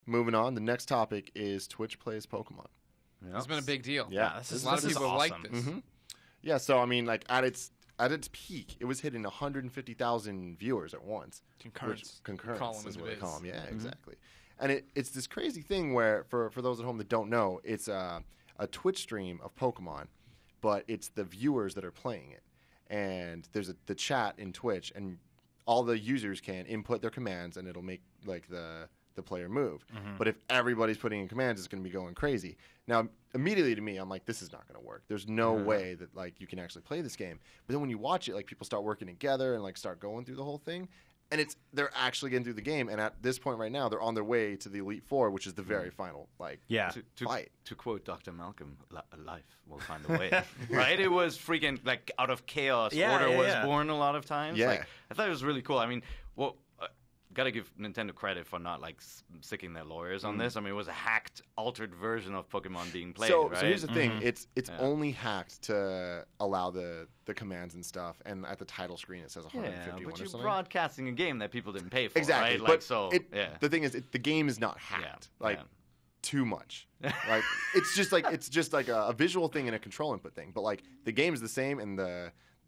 Moving on, the next topic is Twitch plays Pokemon. Yep. It's been a big deal. Yeah, a lot of people awesome. like this. Mm-hmm. Yeah, so I mean, like at its peak, it was hitting 150,000 viewers at once. Concurrence. Concurrence is what they call them. Yeah, Mm-hmm. exactly. And it's this crazy thing where, for those at home that don't know, it's a Twitch stream of Pokemon, but it's the viewers that are playing it. And there's the chat in Twitch, and all the users can input their commands, and it'll make like the player move. Mm-hmm. But if everybody's putting in commands, it's going to be going crazy. Now, immediately to me, I'm like, this is not going to work. There's no way that like you can actually play this game. But then when you watch it, like people start working together and like start going through the whole thing, and they're actually getting through the game. And at this point right now, they're on their way to the Elite Four, which is the very final fight. To quote Dr. Malcolm, life will find a way. Right? It was freaking like out of chaos. Order was born a lot of times. Yeah. Like, I thought it was really cool. I mean, well, got to give Nintendo credit for not like sicking their lawyers on this. I mean, it was a hacked, altered version of Pokemon being played. So right? here's the thing: it's only hacked to allow the commands and stuff, and at the title screen it says 151 but or you're something. broadcasting a game that people didn't pay for. Exactly, Right? but Like, so, the thing is, the game is not hacked. Too much. Like it's just like a visual thing and a control input thing. But like the game is the same, and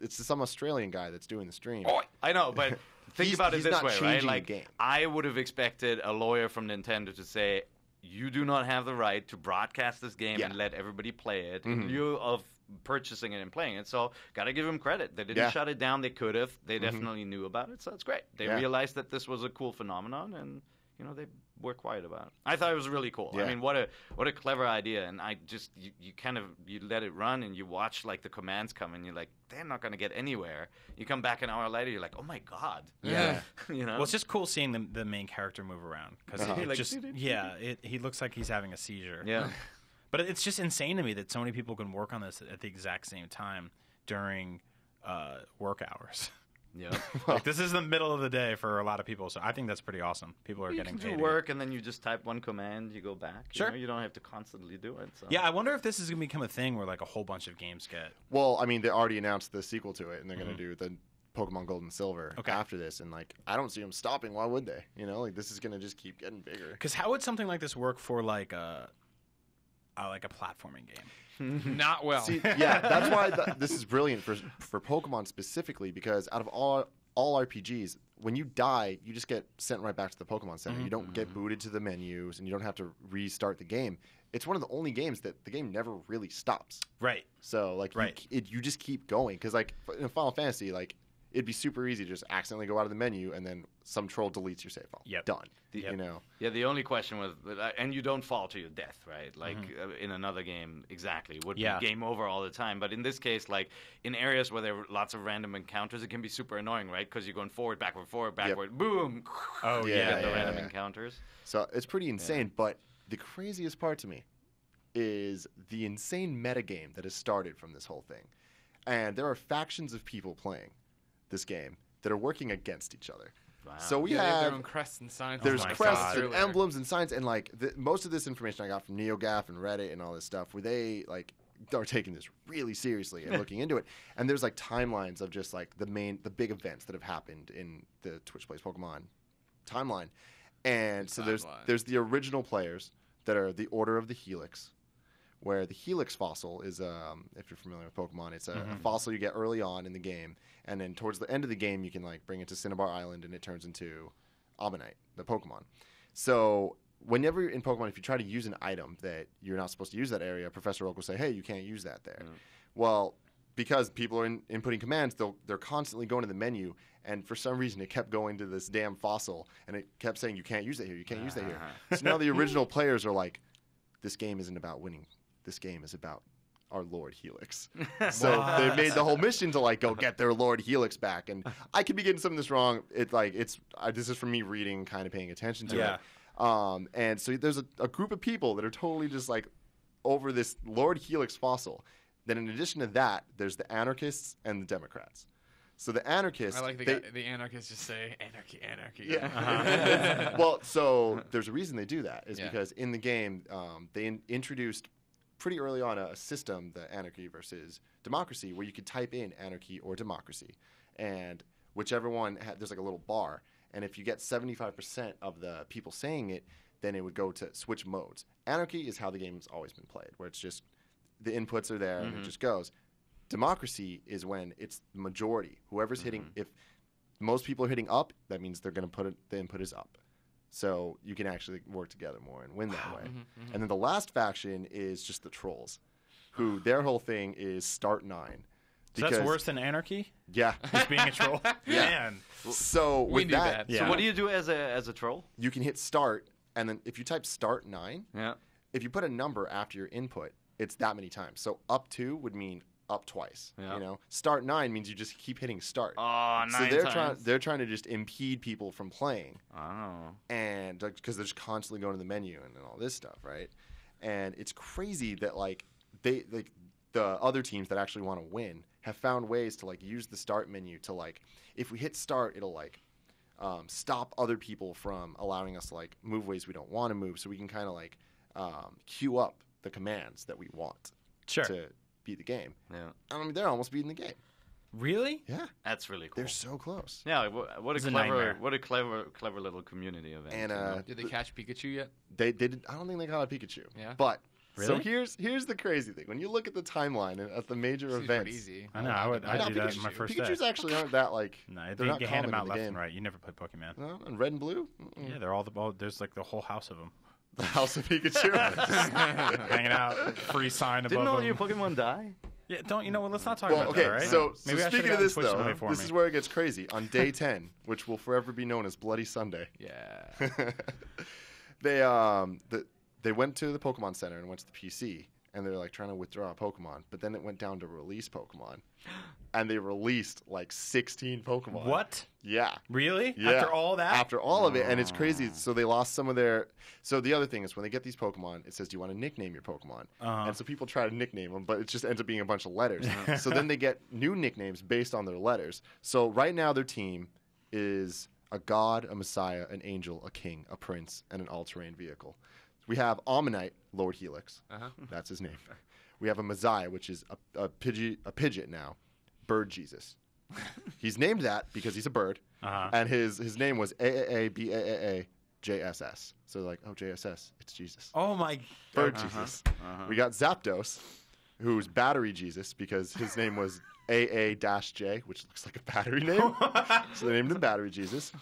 it's some Australian guy that's doing the stream. Oh, I know, but think about it he's this not way, right? changing Like, the game. I would have expected a lawyer from Nintendo to say, you do not have the right to broadcast this game and let everybody play it in lieu of purchasing it and playing it. So, got to give them credit. They didn't shut it down. They could have. They definitely knew about it, so that's great. They realized that this was a cool phenomenon, and they were quiet about it. I thought it was really cool. Yeah. I mean, what a clever idea. And I just you kind of let it run and you watch like the commands come and you're like, they're not going to get anywhere. You come back an hour later, you're like, oh my god. Yeah. Well, it's just cool seeing the main character move around because he looks like he's having a seizure. Yeah. But it's just insane to me that so many people can work on this at the exact same time during work hours. Yeah. Like, this is the middle of the day for a lot of people, so I think that's pretty awesome. People are getting paid. You work and then you just type one command, you go back. Sure. You don't have to constantly do it. So. Yeah, I wonder if this is going to become a thing where like a whole bunch of games get. Well, I mean, they already announced the sequel to it, and they're going to do the Pokemon Gold and Silver after this, and like I don't see them stopping. Why would they? Like this is going to just keep getting bigger. Because how would something like this work for like a platforming game? Not well. See, yeah, that's why this is brilliant for Pokemon specifically, because out of all RPGs, when you die, you just get sent right back to the Pokemon Center. You don't get booted to the menus, and you don't have to restart the game. It's one of the only games that the game never really stops. Right. So like you just keep going, because like in Final Fantasy, like it'd be super easy to just accidentally go out of the menu and then some troll deletes your save file. Yep. Done. Yep. Yeah, the only question was, and you don't fall to your death, right? Like in another game, exactly. It would be game over all the time. But in this case, like in areas where there are lots of random encounters, it can be super annoying, right? Because you're going forward, backward, boom. Oh, you get the random encounters. So it's pretty insane. But the craziest part to me is the insane metagame that has started from this whole thing. And there are factions of people playing this game that are working against each other. Wow. So we they have their own crests and signs. there's crests and earlier. emblems and signs, and like most of this information I got from NeoGAF and Reddit and all this stuff, where they like are taking this really seriously and looking into it. And there's like timelines of just like the big events that have happened in the Twitch Plays Pokemon timeline. And so there's the original players that are the Order of the Helix, where the Helix fossil is, if you're familiar with Pokemon, it's a fossil you get early on in the game, and then towards the end of the game, you can like bring it to Cinnabar Island, and it turns into Ammonite, the Pokemon. So whenever you're in Pokemon, if you try to use an item that you're not supposed to use that area, Professor Oak will say, hey, you can't use that there. Well, because people are inputting commands, they're constantly going to the menu, and for some reason it kept going to this damn fossil, and it kept saying, you can't use that here, you can't use that here. So now the original players are like, this game isn't about winning. This game is about our Lord Helix. So they made the whole mission to like go get their Lord Helix back. And I could be getting some of this wrong. This is from me reading, kind of paying attention to it. And so there's a group of people that are totally just like over this Lord Helix fossil. Then in addition to that, there's the anarchists and the Democrats. So the anarchists... I like the anarchists just say, anarchy, anarchy. Yeah. Well, so there's a reason they do that, is because in the game, they introduced pretty early on a system, the anarchy versus democracy, where you could type in anarchy or democracy. And whichever one, there's like a little bar. And if you get 75% of the people saying it, then it would go to switch modes. Anarchy is how the game's always been played, where it's just the inputs are there and it just goes. Democracy is when it's the majority. Whoever's hitting, if most people are hitting up, that means they're going to put it, the input is up. So you can actually work together more and win that way. And then the last faction is just the trolls, who their whole thing is start 9. So that's worse than anarchy? Yeah. Just being a troll? Man. So We with knew that, that. So what do you do as a troll? you can hit start, and then if you type start 9, Yeah. if you put a number after your input, it's that many times. So up 2 would mean up twice. Yeah. You know, start 9 means you just keep hitting start. Oh, So 9 times. they're trying to just impede people from playing, Oh. and because they're just constantly going to the menu and all this stuff, right? And it's crazy that like the other teams that actually want to win have found ways to like use the start menu to like, if we hit start, it'll like stop other people from allowing us to like move ways we don't want to move, so we can kind of like queue up the commands that we want to beat the game. Yeah. I mean, they're almost beating the game. Really? Yeah, That's really cool. they're so close. Yeah, what a It's a nightmare. clever little community event. And Did they catch Pikachu yet? they did. I don't think they got a Pikachu. Yeah. But so Really? here's the crazy thing. When you look at the timeline and at the major Seems events, pretty easy. I know. I'd No, do that in my first Pikachus day. actually aren't that like. No, they're they not hand them common out in the left game. and right. You never played Pokemon. No, and red and blue. Mm-mm. Yeah, they're there's like the whole house of them. The House of Pikachu. Hanging out, free sign above Didn't all them. your Pokemon die? Yeah, don't you know what? Let's not talk Well, about okay. that, right? So Maybe I should've speaking of gotten this Twitch though, away for this me. is where it gets crazy. On day 10, which will forever be known as Bloody Sunday, Yeah. they went to the Pokemon Center and went to the PC, and they're like trying to withdraw a Pokemon, but then it went down to release Pokemon, and they released like 16 Pokemon. What? Yeah. Really? Yeah. After all that? After all of it, and it's crazy. So they lost some of their. So the other thing is when they get these Pokemon, it says, "Do you want to nickname your Pokemon?" And so people try to nickname them, but it just ends up being a bunch of letters. So then they get new nicknames based on their letters. So right now their team is a god, a messiah, an angel, a king, a prince, and an all-terrain vehicle. We have Ammonite, Lord Helix. That's his name. We have a Messiah, which is a Pidgeot now, Bird Jesus. He's named that because he's a bird, and his name was JSS. So they're like, oh, JSS, it's Jesus. Oh my Bird Jesus. We got Zapdos, who's Battery Jesus because his name was AA-J, which looks like a battery name. So they named him Battery Jesus.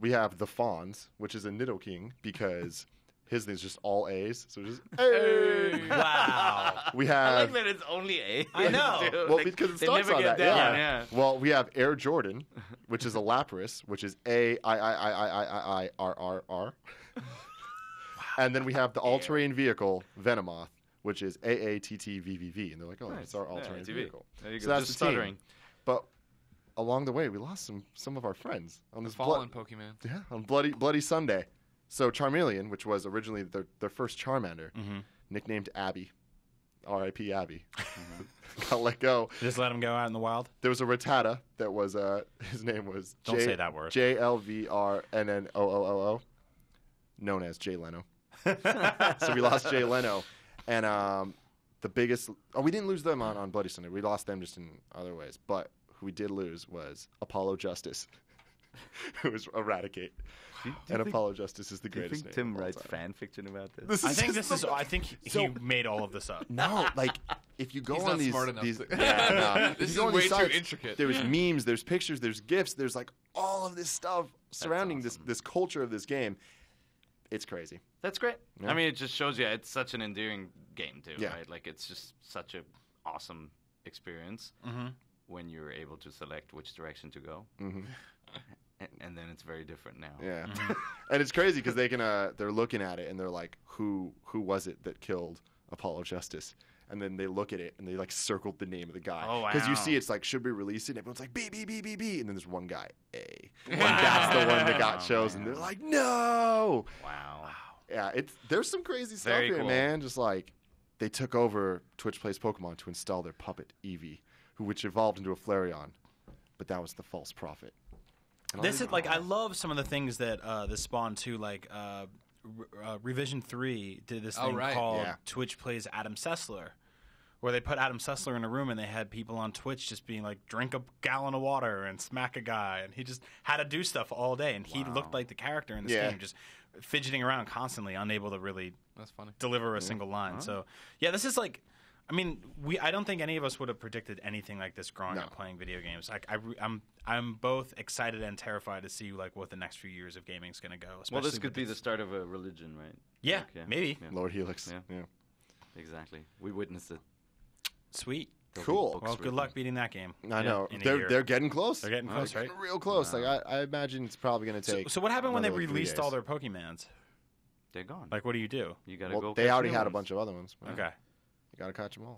We have the Fawns, which is a Nidoking because his name's just all A's. So just A. Wow. We I have. like that it's only A. I know. Dude, Well, like, because it they starts never on get that. down, Yeah. Well, we have Air Jordan, which is a Lapras, which is AIIIIIIRRR. And then we have the all-terrain vehicle Venomoth, which is AATTVVV, and they're like, oh, that's our all-terrain TV. vehicle. There you So go. that's Just the team. stuttering. But along the way, we lost some of our friends on this Fallen Pokemon. on Bloody Sunday. So Charmeleon, which was originally their first Charmander, nicknamed Abby, R.I.P. Abby, got let go. Just let him go out in the wild? There was a Rattata that was his name was Don't say that word. JLVRNNOOOO, known as Jay Leno. So we lost Jay Leno, and the biggest. Oh, we didn't lose them on Bloody Sunday. We lost them just in other ways. But who we did lose was Apollo Justice, who was Eradicate. And Apollo Justice is the Do you greatest think name Tim of all writes time. fan fiction about this? I think he made all of this up. No, like if you go He's on not these, smart enough these to- yeah, no. This If you go is on way these too sites, intricate. There's memes, there's pictures, there's GIFs, there's like all of this stuff surrounding this culture of this game. It's crazy. That's great. Yeah. I mean, it just shows you it's such an endearing game too, Yeah. right? Like it's just such a awesome experience when you're able to select which direction to go, and then it's very different now. Yeah, and it's crazy because they can they're looking at it and they're like, who was it that killed Apollo Justice? And then they look at it and they like circled the name of the guy. Oh, Because you wow. see it's like, should we release it? And everyone's like, B, B, B, B, B. And then there's one guy, A. And that's the one that got chosen. man. They're like, no. Wow. Yeah, there's some crazy stuff Very here, cool. man. Just like they took over Twitch Plays Pokemon to install their puppet Eevee, which evolved into a Flareon, but that was the false prophet. And all This these- is like I love some of the things that this spawned too. Like Revision 3 did this thing right. called Yeah. Twitch Plays Adam Sessler, where they put Adam Sessler in a room and they had people on Twitch just being like, drink a gallon of water and smack a guy, and he just had to do stuff all day, and he looked like the character in this game, just fidgeting around constantly, unable to really That's funny. deliver a single line. So yeah, this is like, I mean, I don't think any of us would have predicted anything like this growing up playing video games. Like I'm both excited and terrified to see like what the next few years of gaming is going to go. Well, this could be the start of a religion, right? Yeah, like, maybe. Yeah. Lord Helix. Yeah. Exactly. We witnessed it. Sweet. Cool. Well, good luck beating that game. I know. In a year. They're getting close. They're getting close, right? Real close. Like I imagine it's probably going to take. So what happened when they another, like, 3 released days. all their Pokemons? They're gone. Like, what do you do? You gotta Well, go. they catch already new had a ones. bunch of other ones. Okay. You got to catch them all.